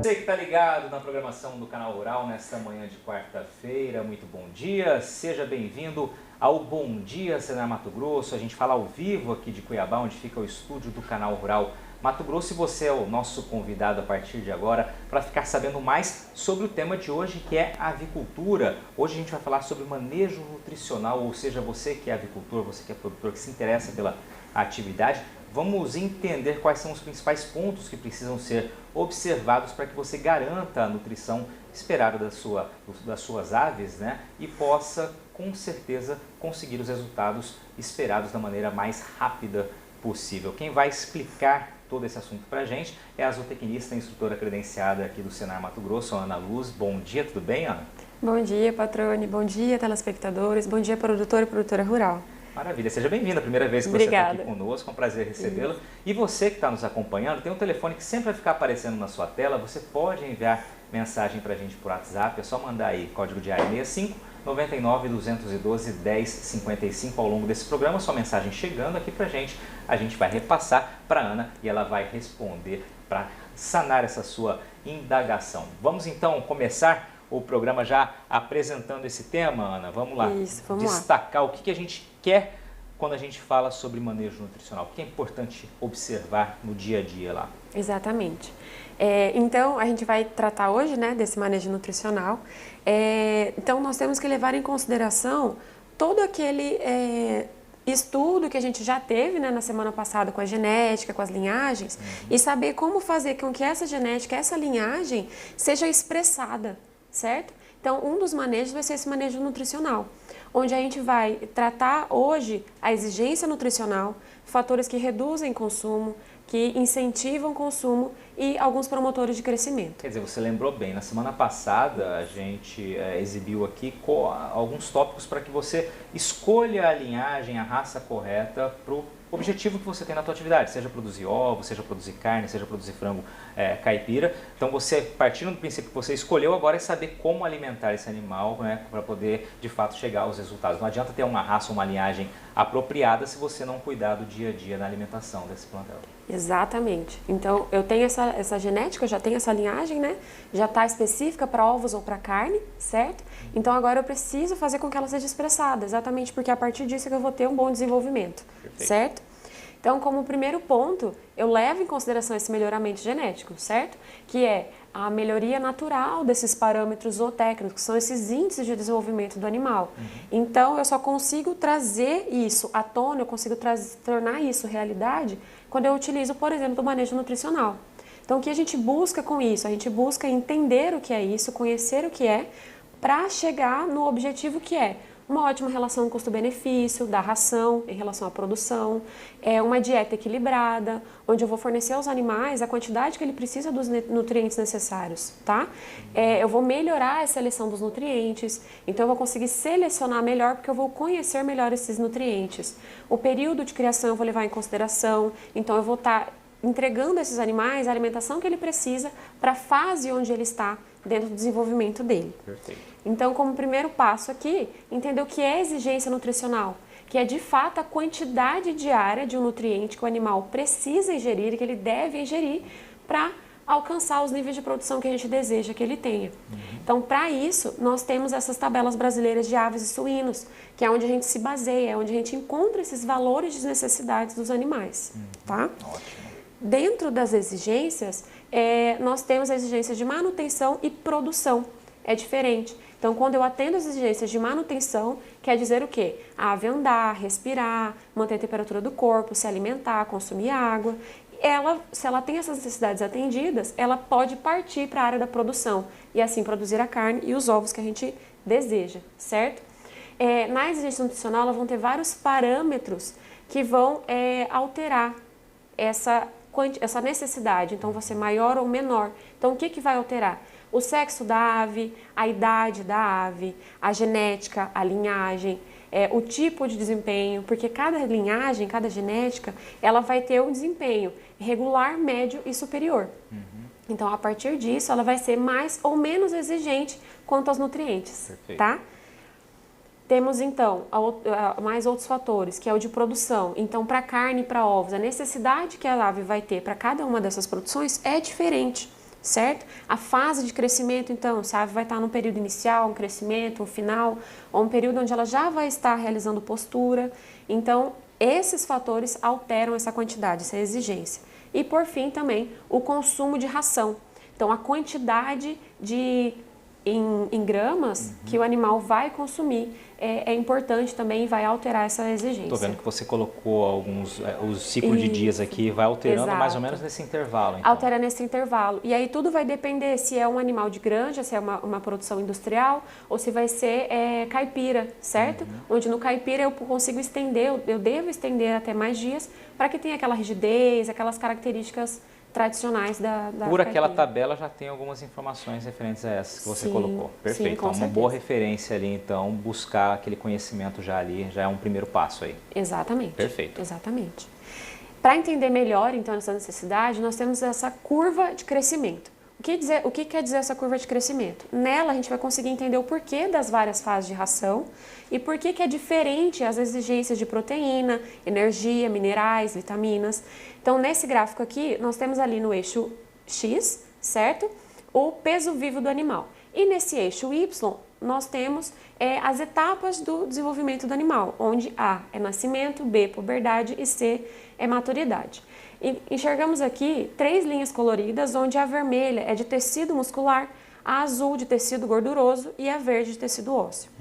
Você que está ligado na programação do Canal Rural nesta manhã de quarta-feira, muito bom dia, seja bem-vindo ao Bom Dia Senar Mato Grosso. A gente fala ao vivo aqui de Cuiabá, onde fica o estúdio do Canal Rural Mato Grosso, e você é o nosso convidado a partir de agora para ficar sabendo mais sobre o tema de hoje, que é a avicultura. Hoje a gente vai falar sobre manejo nutricional, ou seja, você que é avicultor, você que é produtor, que se interessa pela atividade, vamos entender quais são os principais pontos que precisam ser observados para que você garanta a nutrição esperada das suas aves, né? E possa, com certeza, conseguir os resultados esperados da maneira mais rápida possível. Quem vai explicar todo esse assunto para a gente é a zootecnista e instrutora credenciada aqui do Senar Mato Grosso, Ana Luz. Bom dia, tudo bem, Ana? Bom dia, patrone. Bom dia, telespectadores. Bom dia, produtor e produtora rural. Maravilha, seja bem-vinda, a primeira vez que você está aqui conosco, é um prazer recebê-la. E você que está nos acompanhando, tem um telefone que sempre vai ficar aparecendo na sua tela, você pode enviar mensagem para a gente por WhatsApp, é só mandar aí código de área 65 99 212 1055 ao longo desse programa, sua mensagem chegando aqui para a gente vai repassar para a Ana e ela vai responder para sanar essa sua indagação. Vamos então começar o programa já apresentando esse tema, Ana. Vamos lá. Isso, vamos destacar lá. O que a gente quer quando a gente fala sobre manejo nutricional. O que é importante observar no dia a dia lá? Exatamente. Então, a gente vai tratar hoje, né, desse manejo nutricional. Então, nós temos que levar em consideração todo aquele estudo que a gente já teve, né, na semana passada com a genética, com as linhagens, e saber como fazer com que essa genética, essa linhagem, seja expressada, certo? Então, um dos manejos vai ser esse manejo nutricional, onde a gente vai tratar hoje a exigência nutricional, fatores que reduzem consumo, que incentivam o consumo e alguns promotores de crescimento. Quer dizer, você lembrou bem, na semana passada a gente exibiu aqui alguns tópicos para que você escolha a linhagem, a raça correta para o objetivo que você tem na sua atividade, seja produzir ovos, seja produzir carne, seja produzir frango caipira. Então você, partindo do princípio que você escolheu, agora é saber como alimentar esse animal, né, para poder de fato chegar aos resultados. Não adianta ter uma raça ou uma linhagem apropriada se você não cuidar do dia a dia na alimentação desse plantel. Exatamente. Então eu tenho essa genética, eu já tenho essa linhagem, né? Já está específica para ovos ou para carne, certo? Então agora eu preciso fazer com que ela seja expressada, exatamente porque a partir disso é que eu vou ter um bom desenvolvimento. Perfeito. Certo? Então, como primeiro ponto, eu levo em consideração esse melhoramento genético, certo? Que é a melhoria natural desses parâmetros zootécnicos, que são esses índices de desenvolvimento do animal. Então, eu só consigo trazer isso à tona, eu consigo tornar isso realidade quando eu utilizo, por exemplo, o manejo nutricional. Então, o que a gente busca com isso? A gente busca entender o que é isso, conhecer o que é, para chegar no objetivo que é uma ótima relação custo-benefício da ração em relação à produção, uma dieta equilibrada, onde eu vou fornecer aos animais a quantidade que ele precisa dos nutrientes necessários, tá? Eu vou melhorar a seleção dos nutrientes, então eu vou conseguir selecionar melhor porque eu vou conhecer melhor esses nutrientes. O período de criação eu vou levar em consideração, então eu vou estar entregando a esses animais a alimentação que ele precisa para a fase onde ele está dentro do desenvolvimento dele. Perfeito. Então, como primeiro passo aqui, entender o que é exigência nutricional, que é de fato a quantidade diária de um nutriente que o animal precisa ingerir, que ele deve ingerir para alcançar os níveis de produção que a gente deseja que ele tenha. Então, para isso, nós temos essas tabelas brasileiras de aves e suínos, que é onde a gente se baseia, é onde a gente encontra esses valores de necessidades dos animais, tá? Ótimo. Dentro das exigências, nós temos a exigência de manutenção e produção. É diferente. Então, quando eu atendo as exigências de manutenção, quer dizer o quê? A ave andar, respirar, manter a temperatura do corpo, se alimentar, consumir água. Se ela tem essas necessidades atendidas, ela pode partir para a área da produção e assim produzir a carne e os ovos que a gente deseja, certo? Na exigência nutricional, elas vão ter vários parâmetros que vão alterar essa necessidade. Então, você maior ou menor. Então, o que vai alterar? O sexo da ave, a idade da ave, a genética, a linhagem, o tipo de desempenho, porque cada linhagem, cada genética, ela vai ter um desempenho regular, médio e superior. Então, a partir disso, ela vai ser mais ou menos exigente quanto aos nutrientes. Perfeito. Tá? Temos, então, mais outros fatores, que é o de produção. Então, para carne e para ovos, a necessidade que a ave vai ter para cada uma dessas produções é diferente. certo? A fase de crescimento, então, se a ave vai estar num período inicial, um crescimento, um final, ou um período onde ela já vai estar realizando postura. Então, esses fatores alteram essa quantidade, essa exigência. E, por fim, também, o consumo de ração. Então, a quantidade em gramas que o animal vai consumir é importante também e vai alterar essa exigência. Estou vendo que você colocou os ciclos de dias aqui, vai alterando mais ou menos nesse intervalo. Então. Altera nesse intervalo. E aí tudo vai depender se é um animal de granja, se é uma produção industrial ou se vai ser caipira, certo? Onde no caipira eu consigo estender, eu devo estender até mais dias para que tenha aquela rigidez, aquelas características tradicionais da Por aquela caipira. tabela já tem algumas informações referentes a essas que você colocou. Perfeito. Sim, com então, uma boa referência ali, então, buscar aquele conhecimento já ali, já é um primeiro passo aí. Exatamente. Perfeito. Exatamente. Para entender melhor, então, essa necessidade, nós temos essa curva de crescimento. O que quer dizer essa curva de crescimento? Nela, a gente vai conseguir entender o porquê das várias fases de ração e por que é diferente as exigências de proteína, energia, minerais, vitaminas. Então, nesse gráfico aqui, nós temos ali no eixo X, certo? O peso vivo do animal. E nesse eixo Y, nós temos as etapas do desenvolvimento do animal, onde A é nascimento, B puberdade e C é maturidade. E enxergamos aqui 3 linhas coloridas, onde a vermelha é de tecido muscular, a azul de tecido gorduroso e a verde de tecido ósseo.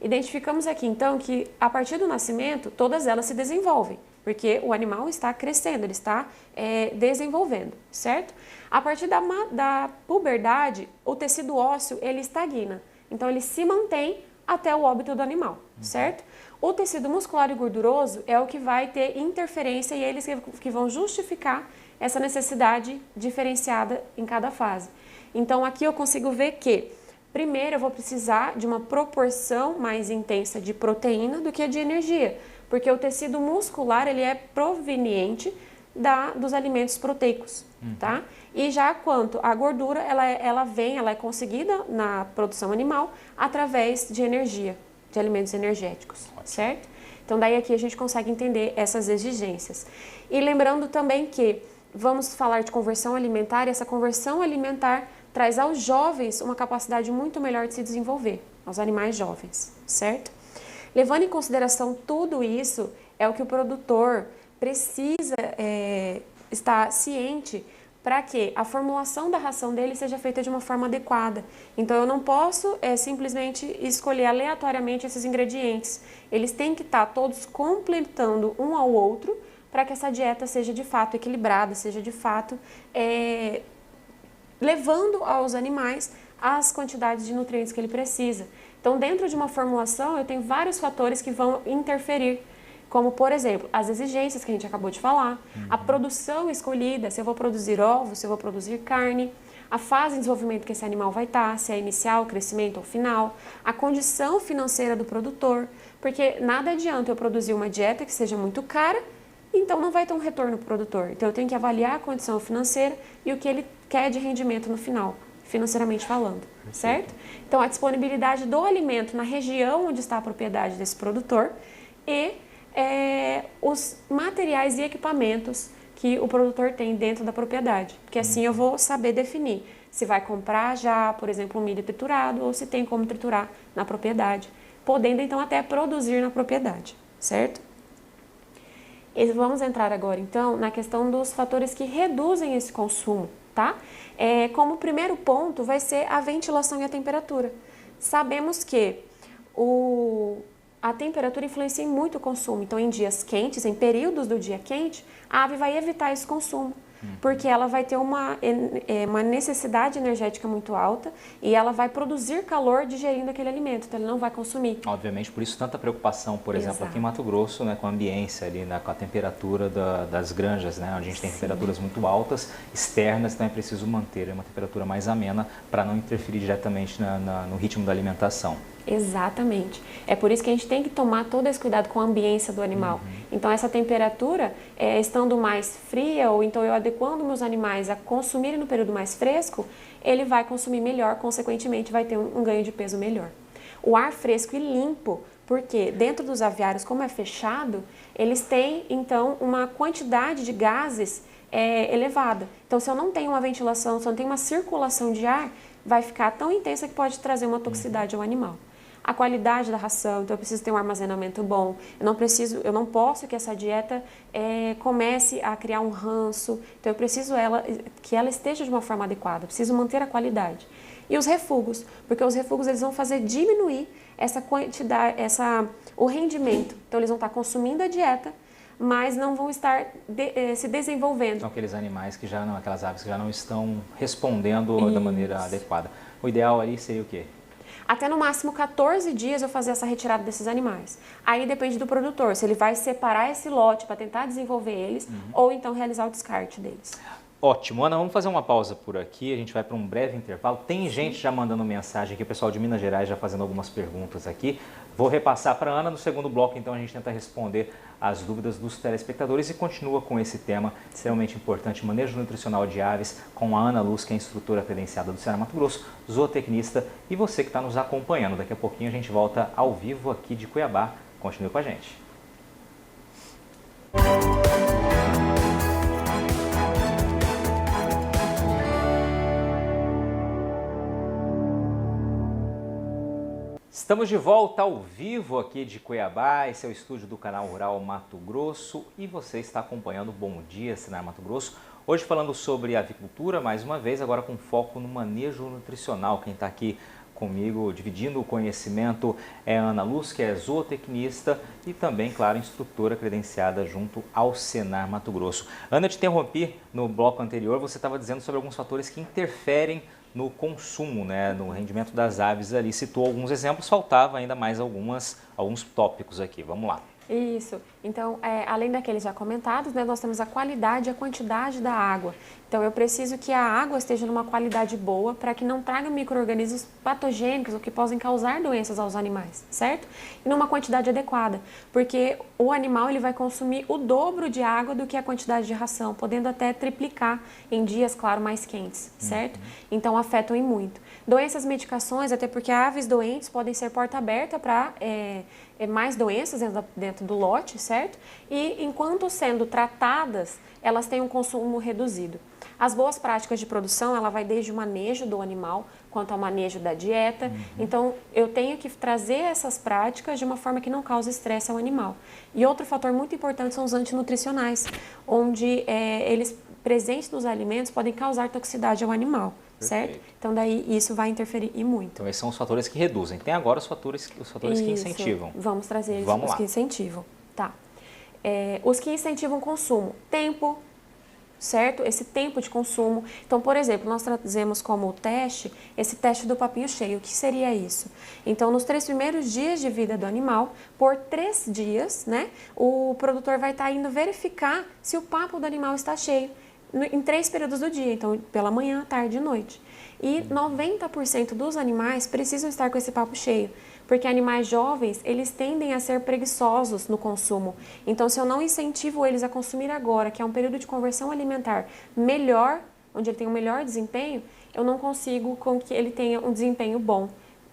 Identificamos aqui então que a partir do nascimento todas elas se desenvolvem, porque o animal está crescendo, ele está desenvolvendo, certo? A partir da puberdade, o tecido ósseo ele estagna, então ele se mantém até o óbito do animal, certo? O tecido muscular e gorduroso é o que vai ter interferência e eles que vão justificar essa necessidade diferenciada em cada fase. Então aqui eu consigo ver que primeiro eu vou precisar de uma proporção mais intensa de proteína do que a de energia, porque o tecido muscular ele é proveniente dos alimentos proteicos, tá? E já quanto à gordura, ela é conseguida na produção animal através de energia, de alimentos energéticos, certo? Então daí aqui a gente consegue entender essas exigências. E lembrando também que vamos falar de conversão alimentar e essa conversão alimentar traz aos jovens uma capacidade muito melhor de se desenvolver, aos animais jovens, certo? Levando em consideração tudo isso, é o que o produtor precisa estar ciente para que a formulação da ração dele seja feita de uma forma adequada. Então eu não posso simplesmente escolher aleatoriamente esses ingredientes. Eles têm que estar todos completando um ao outro para que essa dieta seja de fato equilibrada, seja de fato levando aos animais as quantidades de nutrientes que ele precisa. Então dentro de uma formulação eu tenho vários fatores que vão interferir, como, por exemplo, as exigências que a gente acabou de falar, a produção escolhida, se eu vou produzir ovos, se eu vou produzir carne, a fase de desenvolvimento que esse animal vai estar, se é inicial, crescimento ou final, a condição financeira do produtor, porque nada adianta eu produzir uma dieta que seja muito cara, então não vai ter um retorno para o produtor. Então eu tenho que avaliar a condição financeira e o que ele quer de rendimento no final, financeiramente falando, certo? Então a disponibilidade do alimento na região onde está a propriedade desse produtor e os materiais e equipamentos que o produtor tem dentro da propriedade, porque assim eu vou saber definir se vai comprar já, por exemplo, um milho triturado ou se tem como triturar na propriedade, podendo então até produzir na propriedade, certo? E vamos entrar agora então na questão dos fatores que reduzem esse consumo, tá? Como primeiro ponto vai ser a ventilação e a temperatura. Sabemos que a temperatura influencia muito o consumo, então em dias quentes, em períodos do dia quente, a ave vai evitar esse consumo, porque ela vai ter uma necessidade energética muito alta e ela vai produzir calor digerindo aquele alimento, então ele não vai consumir. Obviamente, por isso tanta preocupação, por exemplo, aqui em Mato Grosso, né, com a ambiência ali, né, com a temperatura das granjas, né, onde a gente tem temperaturas muito altas, externas, então é preciso manter uma temperatura mais amena para não interferir diretamente no ritmo da alimentação. Exatamente. É por isso que a gente tem que tomar todo esse cuidado com a ambiência do animal. Então essa temperatura, estando mais fria ou então eu adequando meus animais a consumirem no período mais fresco, ele vai consumir melhor, consequentemente vai ter um ganho de peso melhor. O ar fresco e limpo, porque dentro dos aviários, como é fechado, eles têm então uma quantidade de gases elevada. Então, se eu não tenho uma ventilação, se eu não tenho uma circulação de ar, vai ficar tão intensa que pode trazer uma toxicidade ao animal. A qualidade da ração, então eu preciso ter um armazenamento bom, eu não posso que essa dieta comece a criar um ranço, então eu preciso que ela esteja de uma forma adequada, preciso manter a qualidade. E os refugos, porque os refugos eles vão fazer diminuir essa quantidade, o rendimento, então eles vão estar consumindo a dieta, mas não vão estar se desenvolvendo. São aqueles animais que já não, aquelas aves que já não estão respondendo da maneira adequada. O ideal ali seria o quê? Até no máximo 14 dias eu fazer essa retirada desses animais. Aí depende do produtor, se ele vai separar esse lote para tentar desenvolver eles ou então realizar o descarte deles. Ótimo. Ana, vamos fazer uma pausa por aqui, a gente vai para um breve intervalo. Tem gente já mandando mensagem aqui, o pessoal de Minas Gerais já fazendo algumas perguntas aqui. Vou repassar para a Ana no segundo bloco, então a gente tenta responder as dúvidas dos telespectadores e continua com esse tema extremamente importante, manejo nutricional de aves, com a Ana Luz, que é instrutora credenciada do Ceará Mato Grosso, zootecnista, e você que está nos acompanhando. Daqui a pouquinho a gente volta ao vivo aqui de Cuiabá. Continue com a gente. Estamos de volta ao vivo aqui de Cuiabá, esse é o estúdio do canal Rural Mato Grosso e você está acompanhando o Bom Dia Senar Mato Grosso. Hoje falando sobre avicultura, mais uma vez, agora com foco no manejo nutricional. Quem está aqui comigo dividindo o conhecimento é a Ana Luz, que é zootecnista e também, claro, instrutora credenciada junto ao Senar Mato Grosso. Ana, eu te interrompi no bloco anterior, você estava dizendo sobre alguns fatores que interferem no consumo, né, no rendimento das aves ali. Citou alguns exemplos, faltava ainda mais alguns tópicos aqui. Vamos lá. Isso. Então, além daqueles já comentados, né, nós temos a qualidade e a quantidade da água. Então, eu preciso que a água esteja numa qualidade boa para que não traga micro-organismos patogênicos ou que possam causar doenças aos animais, certo? E numa quantidade adequada, porque o animal ele vai consumir o dobro de água do que a quantidade de ração, podendo até triplicar em dias, claro, mais quentes, certo? Então, afetam em muito. Doenças, medicações, até porque aves doentes podem ser porta aberta para mais doenças dentro do lote, certo? E enquanto sendo tratadas, elas têm um consumo reduzido. As boas práticas de produção, ela vai desde o manejo do animal, quanto ao manejo da dieta. Então, eu tenho que trazer essas práticas de uma forma que não cause estresse ao animal. E outro fator muito importante são os antinutricionais, onde eles presentes nos alimentos podem causar toxicidade ao animal. Certo? Perfeito. Então, daí isso vai interferir e muito. Então, esses são os fatores que reduzem. Tem agora os fatores que incentivam. Vamos trazer Vamos os que incentivam. Tá. Os que incentivam o consumo. Tempo, certo? Esse tempo de consumo. Então, por exemplo, nós trazemos como teste esse teste do papinho cheio. O que seria isso? Então, nos 3 primeiros dias de vida do animal, por 3 dias, né, o produtor vai estar indo verificar se o papo do animal está cheio. Em 3 períodos do dia, então pela manhã, tarde e noite. E 90% dos animais precisam estar com esse papo cheio, porque animais jovens, eles tendem a ser preguiçosos no consumo. Então, se eu não incentivo eles a consumir agora, que é um período de conversão alimentar melhor, onde ele tem um melhor desempenho, eu não consigo com que ele tenha um desempenho bom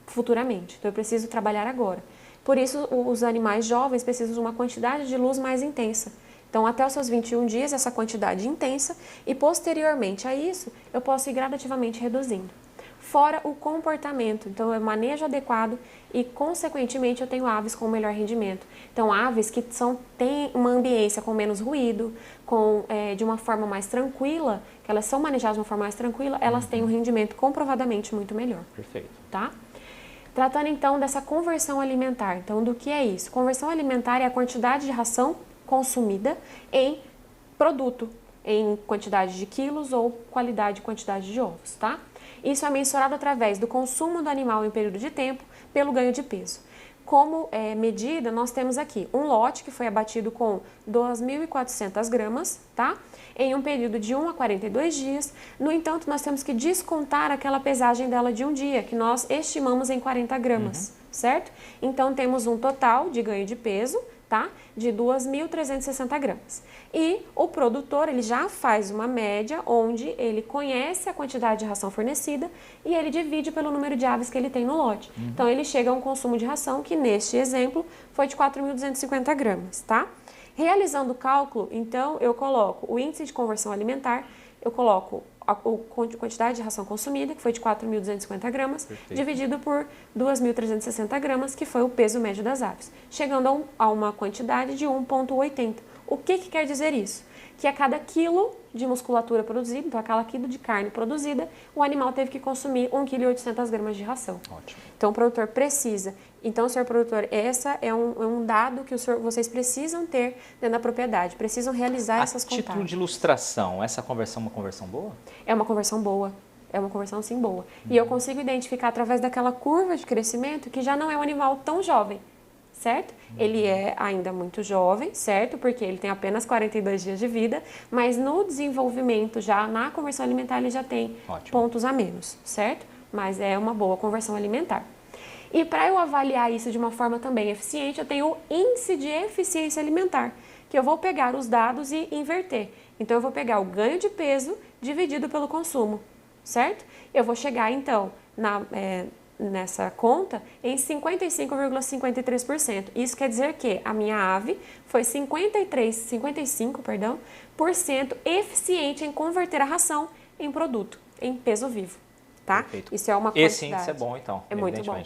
futuramente. Então, eu preciso trabalhar agora. Por isso, os animais jovens precisam de uma quantidade de luz mais intensa. Então, até os seus 21 dias, essa quantidade intensa e, posteriormente a isso, eu posso ir gradativamente reduzindo. Fora o comportamento, então, eu manejo adequado e, consequentemente, eu tenho aves com melhor rendimento. Então, aves que têm uma ambiência com menos ruído, de uma forma mais tranquila, que elas são manejadas de uma forma mais tranquila, elas têm um rendimento comprovadamente muito melhor. Perfeito. Tá? Tratando, então, dessa conversão alimentar. Então, do que é isso? Conversão alimentar é a quantidade de ração consumida em produto, em quantidade de quilos ou qualidade e quantidade de ovos, tá? Isso é mensurado através do consumo do animal em um período de tempo pelo ganho de peso. Como medida, nós temos aqui um lote que foi abatido com 2.400 gramas, tá? Em um período de 1 a 42 dias. No entanto, nós temos que descontar aquela pesagem dela de um dia, que nós estimamos em 40 gramas, certo? Então, temos um total de ganho de peso, tá? De 2.360 gramas. E o produtor, ele já faz uma média onde ele conhece a quantidade de ração fornecida e ele divide pelo número de aves que ele tem no lote. Então, ele chega a um consumo de ração que, neste exemplo, foi de 4.250 gramas, tá? Realizando o cálculo, então, eu coloco o índice de conversão alimentar, eu coloco a quantidade de ração consumida, que foi de 4.250 gramas, Perfeito. dividido por 2.360 gramas, que foi o peso médio das aves, chegando a uma quantidade de 1,80. O que quer dizer isso? Que a cada quilo de musculatura produzida, então a cada quilo de carne produzida, o animal teve que consumir 1,8 kg de ração. Ótimo. Então o produtor precisa. Então, senhor produtor, essa é um dado que vocês precisam ter dentro da propriedade, precisam realizar essas contagens. A título de ilustração, essa conversão é uma conversão boa? É uma conversão boa. É uma conversão sim boa. E eu consigo identificar através daquela curva de crescimento que já não é um animal tão jovem, certo? Ele é ainda muito jovem, certo? Porque ele tem apenas 42 dias de vida, mas no desenvolvimento, já na conversão alimentar, ele já tem pontos a menos, certo? Mas é uma boa conversão alimentar. E para eu avaliar isso de uma forma também eficiente, eu tenho o índice de eficiência alimentar, que eu vou pegar os dados e inverter. Então, eu vou pegar o ganho de peso dividido pelo consumo, certo? Eu vou chegar, então, nessa conta em 55,53%. Isso quer dizer que a minha ave foi 55% eficiente em converter a ração em produto, em peso vivo. Tá? Perfeito. Isso é uma quantidade. Esse índice é bom, então. É muito bom.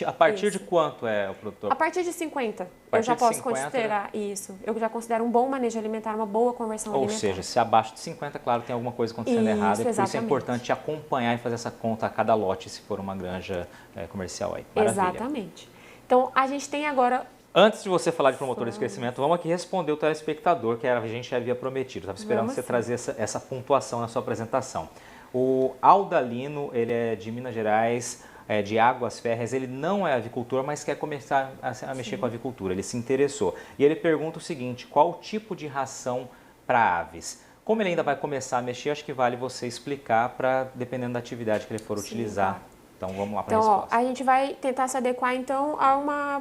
A partir de quanto é o produtor? A partir de 50. Eu já posso considerar isso. Eu já considero um bom manejo alimentar, uma boa conversão alimentar. Ou seja, se abaixo de 50, claro, tem alguma coisa acontecendo errada. E por isso é importante acompanhar e fazer essa conta a cada lote, se for uma granja comercial aí. Maravilha. Exatamente. Então, a gente tem agora... Antes de você falar de promotores de crescimento, vamos aqui responder o telespectador, que a gente já havia prometido. Estava esperando você trazer essa pontuação na sua apresentação. O Aldalino, ele é de Minas Gerais, de Águas Férreas, ele não é avicultor, mas quer começar a mexer com a avicultura, ele se interessou. E ele pergunta o seguinte, qual o tipo de ração para aves? Como ele ainda vai começar a mexer, acho que vale você explicar, dependendo da atividade que ele for utilizar. Tá. Então vamos lá para a resposta. A gente vai tentar se adequar então a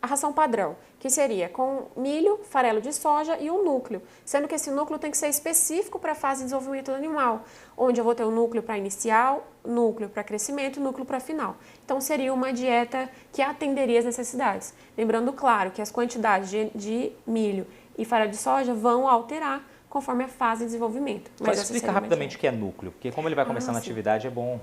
ração padrão, que seria com milho, farelo de soja e um núcleo, sendo que esse núcleo tem que ser específico para a fase de desenvolvimento do animal, onde eu vou ter um núcleo para inicial, núcleo para crescimento e núcleo para final. Então seria uma dieta que atenderia as necessidades. Lembrando, claro, que as quantidades de milho e farelo de soja vão alterar conforme a fase de desenvolvimento. Mas explica rapidamente o que é núcleo, porque como ele vai começar na atividade, é bom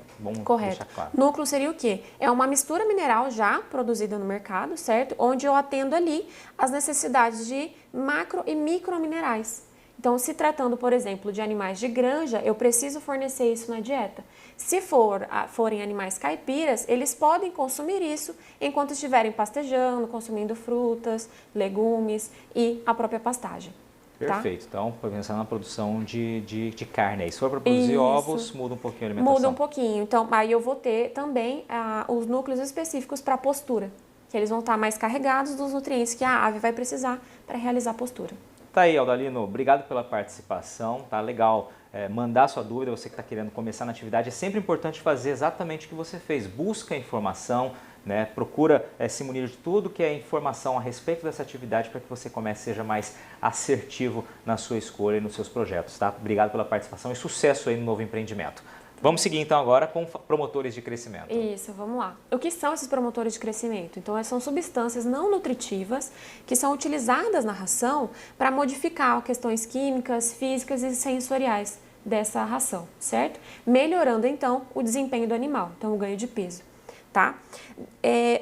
deixar claro. Núcleo seria o quê? É uma mistura mineral já produzida no mercado, certo? Onde eu atendo ali as necessidades de macro e microminerais. Então, se tratando, por exemplo, de animais de granja, eu preciso fornecer isso na dieta. Se forem animais caipiras, eles podem consumir isso enquanto estiverem pastejando, consumindo frutas, legumes e a própria pastagem. Perfeito. Então, pensando na produção de carne aí. Se for para produzir ovos, muda um pouquinho a alimentação. Muda um pouquinho. Então, aí eu vou ter também os núcleos específicos para a postura, que eles vão estar mais carregados dos nutrientes que a ave vai precisar para realizar a postura. Tá aí, Aldalino. Obrigado pela participação. Tá legal mandar sua dúvida, você que está querendo começar na atividade. É sempre importante fazer exatamente o que você fez. Busca informação, né? Procura se munir de tudo que é informação a respeito dessa atividade para que você seja mais assertivo na sua escolha e nos seus projetos, tá? Obrigado pela participação e sucesso aí no novo empreendimento. Vamos seguir então agora com promotores de crescimento. Isso, vamos lá. O que são esses promotores de crescimento? Então, são substâncias não nutritivas que são utilizadas na ração para modificar questões químicas, físicas e sensoriais dessa ração, certo? Melhorando então o desempenho do animal, então o ganho de peso. Tá?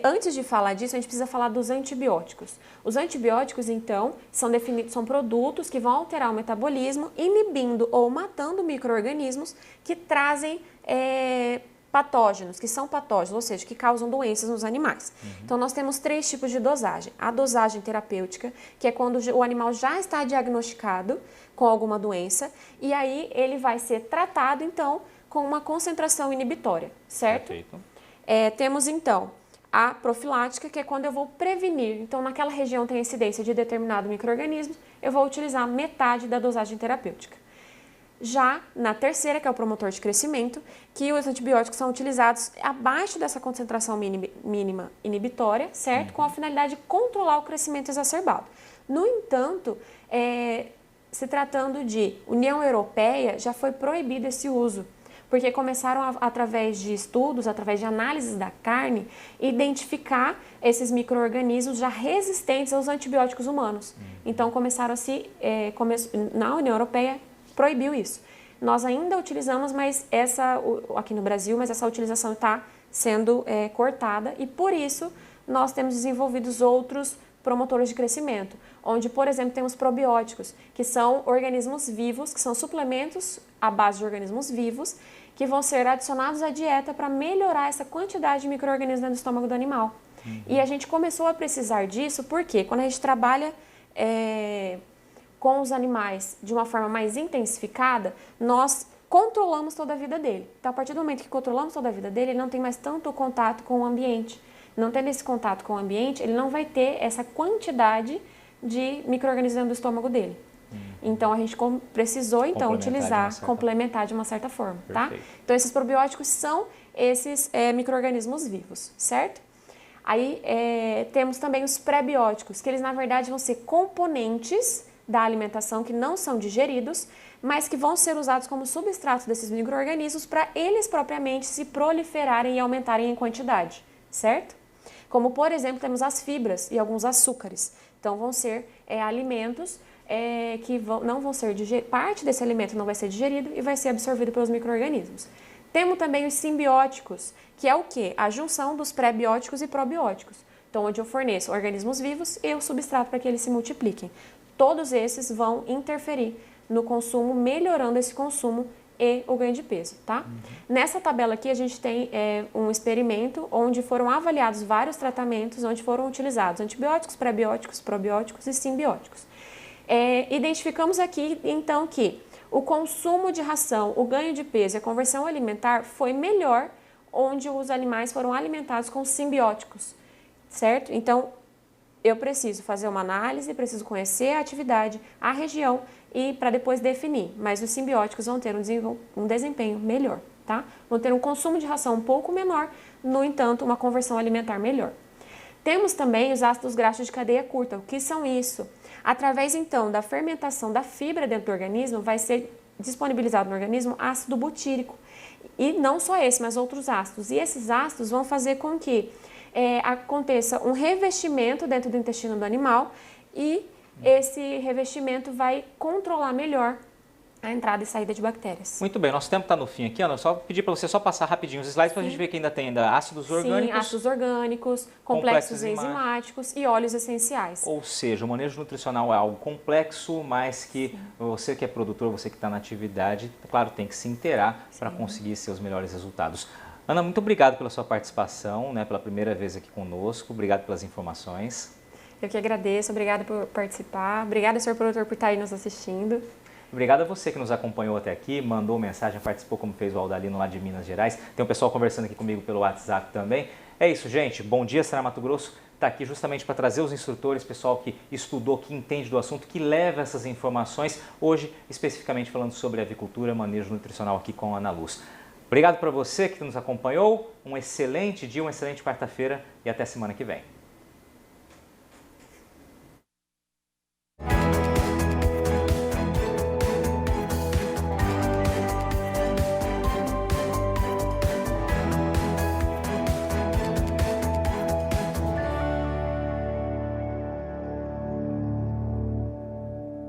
Antes de falar disso, a gente precisa falar dos antibióticos. Os antibióticos, então, são produtos que vão alterar o metabolismo, inibindo ou matando micro-organismos que trazem patógenos, que são patógenos, ou seja, que causam doenças nos animais. Então, nós temos 3 tipos de dosagem. A dosagem terapêutica, que é quando o animal já está diagnosticado com alguma doença, e aí ele vai ser tratado, então, com uma concentração inibitória, certo? Perfeito. Temos então a profilática, que é quando eu vou prevenir. Então, naquela região tem incidência de determinado micro-organismo, eu vou utilizar metade da dosagem terapêutica. Já na terceira, que é o promotor de crescimento, que os antibióticos são utilizados abaixo dessa concentração mínima inibitória, certo? Com a finalidade de controlar o crescimento exacerbado. No entanto, se tratando de União Europeia, já foi proibido esse uso, porque começaram, através de estudos, através de análises da carne, identificar esses micro-organismos já resistentes aos antibióticos humanos. Então começaram a na União Europeia proibiu isso. Nós ainda utilizamos, mas aqui no Brasil, mas essa utilização está sendo cortada e por isso nós temos desenvolvido outros promotores de crescimento, onde, por exemplo, temos probióticos, que são organismos vivos, que são suplementos à base de organismos vivos, que vão ser adicionados à dieta para melhorar essa quantidade de micro-organismos dentro do estômago do animal. E a gente começou a precisar disso porque quando a gente trabalha com os animais de uma forma mais intensificada, nós controlamos toda a vida dele. Então, a partir do momento que controlamos toda a vida dele, ele não tem mais tanto contato com o ambiente. Não tendo esse contato com o ambiente, ele não vai ter essa quantidade de micro-organismos dentro do estômago dele. Então, a gente precisou, então, complementar de uma certa forma, tá? Então, esses probióticos são esses micro-organismos vivos, certo? Aí, temos também os pré-bióticos, que eles, na verdade, vão ser componentes da alimentação que não são digeridos, mas que vão ser usados como substratos desses micro-organismos para eles propriamente se proliferarem e aumentarem em quantidade, certo? Como, por exemplo, temos as fibras e alguns açúcares. Então, vão ser alimentos que não vão ser digeridos, parte desse alimento não vai ser digerido e vai ser absorvido pelos micro-organismos. Temos também os simbióticos, que é o quê? A junção dos pré-bióticos e probióticos. Então, onde eu forneço organismos vivos e o substrato para que eles se multipliquem. Todos esses vão interferir no consumo, melhorando esse consumo e o ganho de peso, tá? Nessa tabela aqui a gente tem um experimento onde foram avaliados vários tratamentos, onde foram utilizados antibióticos, pré-bióticos, probióticos e simbióticos. Identificamos aqui, então, que o consumo de ração, o ganho de peso e a conversão alimentar foi melhor onde os animais foram alimentados com simbióticos, certo? Então, eu preciso fazer uma análise, preciso conhecer a atividade, a região e para depois definir. Mas os simbióticos vão ter um desempenho melhor, tá? Vão ter um consumo de ração um pouco menor, no entanto, uma conversão alimentar melhor. Temos também os ácidos graxos de cadeia curta. O que são isso? Através, então, da fermentação da fibra dentro do organismo, vai ser disponibilizado no organismo ácido butírico. E não só esse, mas outros ácidos. E esses ácidos vão fazer com que aconteça um revestimento dentro do intestino do animal e esse revestimento vai controlar melhor a entrada e saída de bactérias. Muito bem, nosso tempo está no fim aqui, Ana. Eu só pedir para você só passar rapidinho os slides para a gente ver que ainda tem ácidos orgânicos. Sim, ácidos orgânicos, complexos enzimáticos e óleos essenciais. Ou seja, o manejo nutricional é algo complexo, mas que você que é produtor, você que está na atividade, claro, tem que se inteirar para conseguir seus melhores resultados. Ana, muito obrigado pela sua participação, pela primeira vez aqui conosco. Obrigado pelas informações. Eu que agradeço, obrigada por participar. Obrigada, senhor produtor, por estar aí nos assistindo. Obrigado a você que nos acompanhou até aqui, mandou mensagem, participou como fez o Aldalino lá de Minas Gerais. Tem um pessoal conversando aqui comigo pelo WhatsApp também. É isso, gente. Bom dia, Senar Mato Grosso está aqui justamente para trazer os instrutores, pessoal que estudou, que entende do assunto, que leva essas informações. Hoje, especificamente falando sobre avicultura, manejo nutricional aqui com a Ana Luz. Obrigado para você que nos acompanhou. Um excelente dia, uma excelente quarta-feira e até semana que vem.